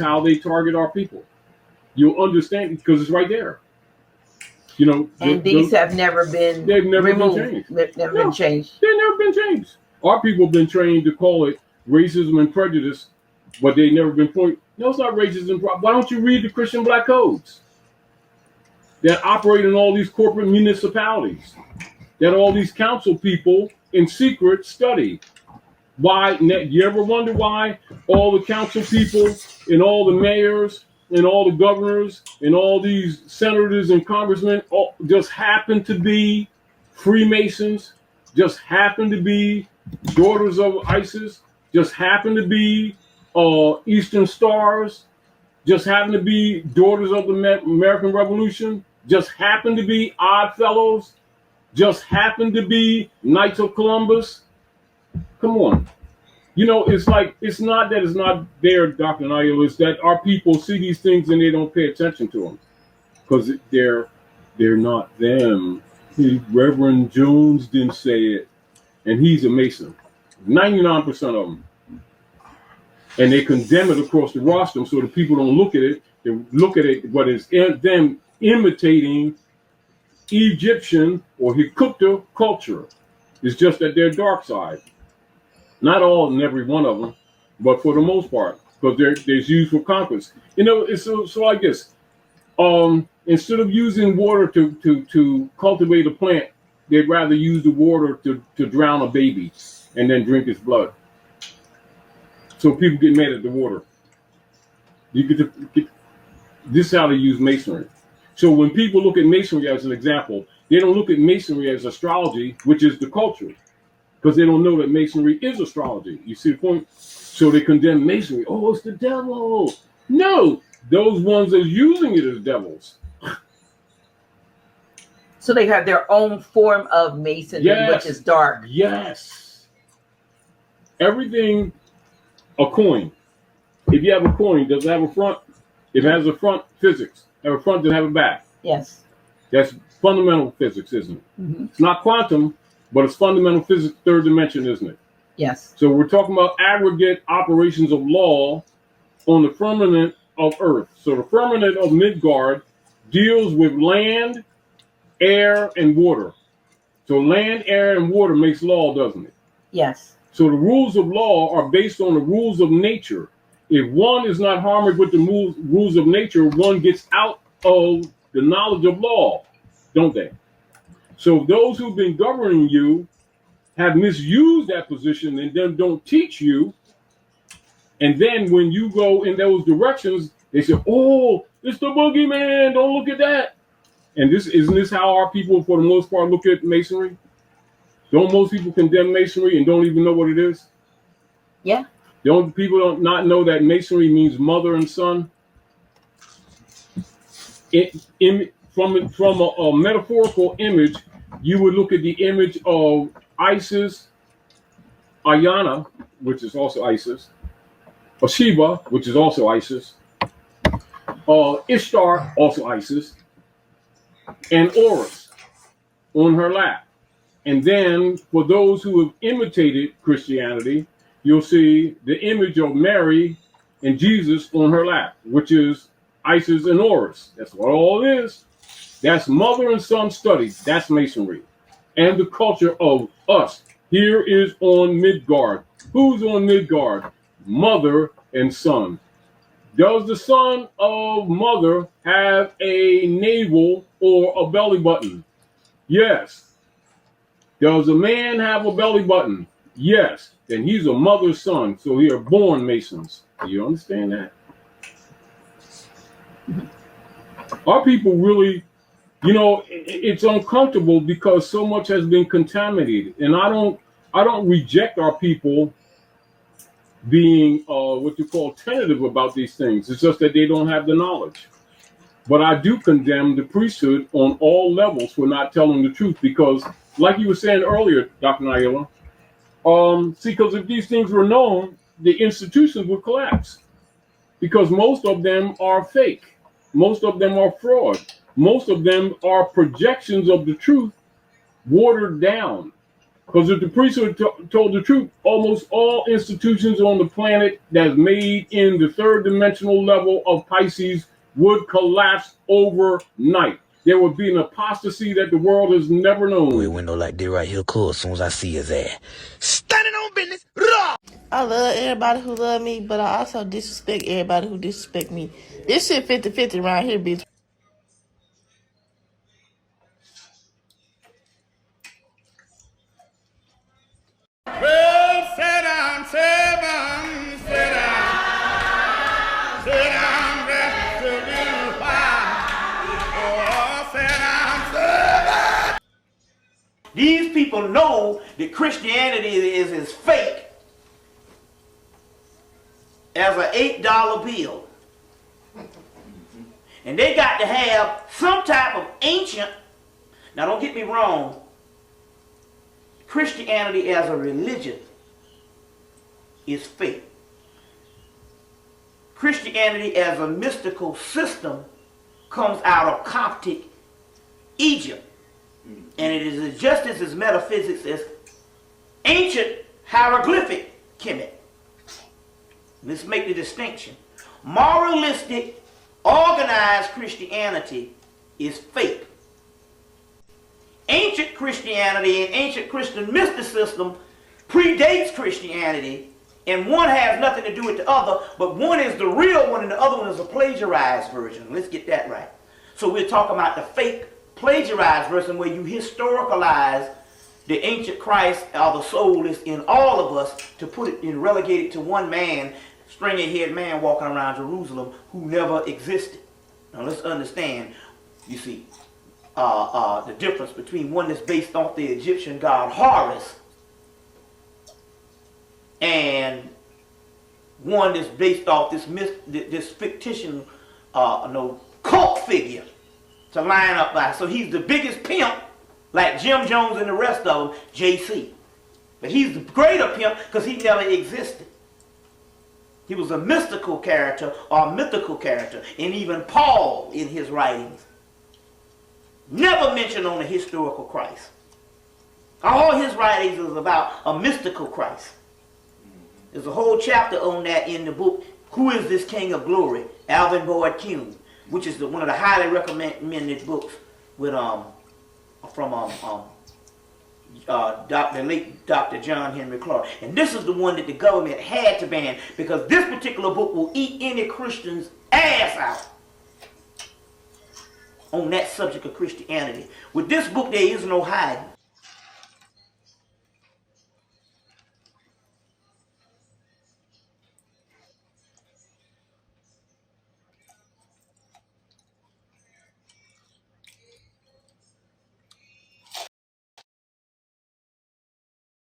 how they target our people. You'll understand because it's right there. You know, and these have never been they've never removed. been changed. They've never been changed. They've never been changed. Our people have been trained to call it racism and prejudice, but they've never been pointed. No, it's not racism. Why don't you read the Christian Black codes that operate in all these corporate municipalities, that all these council people in secret study? Why? You ever wonder why all the council people and all the mayors and all the governors and all these senators and congressmen just happen to be Freemasons, just happen to be daughters of ISIS, just happen to be Eastern Stars, just happen to be daughters of the American Revolution, just happen to be Odd Fellows, just happen to be Knights of Columbus? Come on. You know, it's like, it's not that it's not there, Dr. Nail, it's that our people see these things and they don't pay attention to them because they're not them. Reverend Jones didn't say it, and he's a Mason. 99% of them. And they condemn it across the rostrum so that people don't look at it. They look at it, but it's them imitating Egyptian or Hykupta culture. It's just that they're dark side. Not all and every one of them, but for the most part, because they're used for conquest. You know, it's so like this. Instead of using water to cultivate a plant, they'd rather use the water to drown a baby and then drink its blood. So people get mad at the water. This is how they use masonry. So when people look at masonry as an example, they don't look at masonry as astrology, which is the culture, because they don't know that masonry is astrology. You see the point? So they condemn masonry. Oh, it's the devil. No, those ones are using it as devils. So they have their own form of masonry, yes. Which is dark. Yes. Everything, a coin. If you have a coin, does it have a front? If it has a front, physics. Have a front, does it have a back? Yes. That's fundamental physics, isn't it? Mm-hmm. It's not quantum, but it's fundamental physics, third dimension, isn't it? Yes. So we're talking about aggregate operations of law on the firmament of Earth. So the firmament of Midgard deals with land, air, and water. So land, air, and water makes law, doesn't it? Yes. So the rules of law are based on the rules of nature. If one is not harmed with the rules of nature, one gets out of the knowledge of law, don't they? So those who've been governing you have misused that position and then don't teach you. And then when you go in those directions, they say, oh, it's the boogeyman, don't look at that. And isn't this how our people, for the most part, look at masonry? Don't most people condemn masonry and don't even know what it is? Yeah. People don't not know that masonry means mother and son? From a metaphorical image, you would look at the image of Isis, Ayana, which is also Isis, Sheba, which is also Isis, Ishtar, also Isis, and Horus on her lap. And then for those who have imitated Christianity, you'll see the image of Mary and Jesus on her lap, which is Isis and Horus. That's what all it is. That's mother and son studies. That's masonry. And the culture of us. Here is on Midgard. Who's on Midgard? Mother and son. Does the son of mother have a navel or a belly button? Yes. Does a man have a belly button? Yes. Then he's a mother's son. So we are born Masons. Do you understand that? Our people really, it's uncomfortable because so much has been contaminated. And I don't reject our people being what you call tentative about these things. It's just that they don't have the knowledge. But I do condemn the priesthood on all levels for not telling the truth because, like you were saying earlier, Dr. Naila, because if these things were known, the institutions would collapse because most of them are fake. Most of them are fraud. Most of them are projections of the truth watered down. Because if the priesthood told the truth, almost all institutions on the planet that's made in the third dimensional level of Pisces would collapse overnight. There would be an apostasy that the world has never known. We window like this right here, cool. As soon as I see his ass, standing on business. I love everybody who love me, but I also disrespect everybody who disrespect me. This shit 50-50 around here, bitch. Well, sit down, seven, sit down. Sit down, rest a little while. Oh, sit down, seven. These people know that Christianity is fake as an $8 bill. And they got to have some type of ancient, now don't get me wrong, Christianity as a religion is fake. Christianity as a mystical system comes out of Coptic Egypt. And it is just as metaphysics as ancient hieroglyphic Kemet. Let's make the distinction. Moralistic, organized Christianity is fake. Ancient Christianity and ancient Christian mysticism predates Christianity, and one has nothing to do with the other, but one is the real one and the other one is a plagiarized version. Let's get that right. So we're talking about the fake plagiarized version where you historicalize the ancient Christ or the soul is in all of us to put it and relegate it to one man, stringy-haired man walking around Jerusalem who never existed. Now let's understand, you see, the difference between one that's based off the Egyptian god Horus and one that's based off this fictitious cult figure to line up by. So he's the biggest pimp, like Jim Jones and the rest of them, JC. But he's the greater pimp because he never existed. He was a mystical character or a mythical character. And even Paul in his writings never mentioned on a historical Christ. All his writings is about a mystical Christ. There's a whole chapter on that in the book, Who is This King of Glory? Alvin Boyd Kuhn, which is one of the highly recommended books with the late Dr. John Henry Clark. And this is the one that the government had to ban because this particular book will eat any Christian's ass out on that subject of Christianity. With this book, there is no hiding.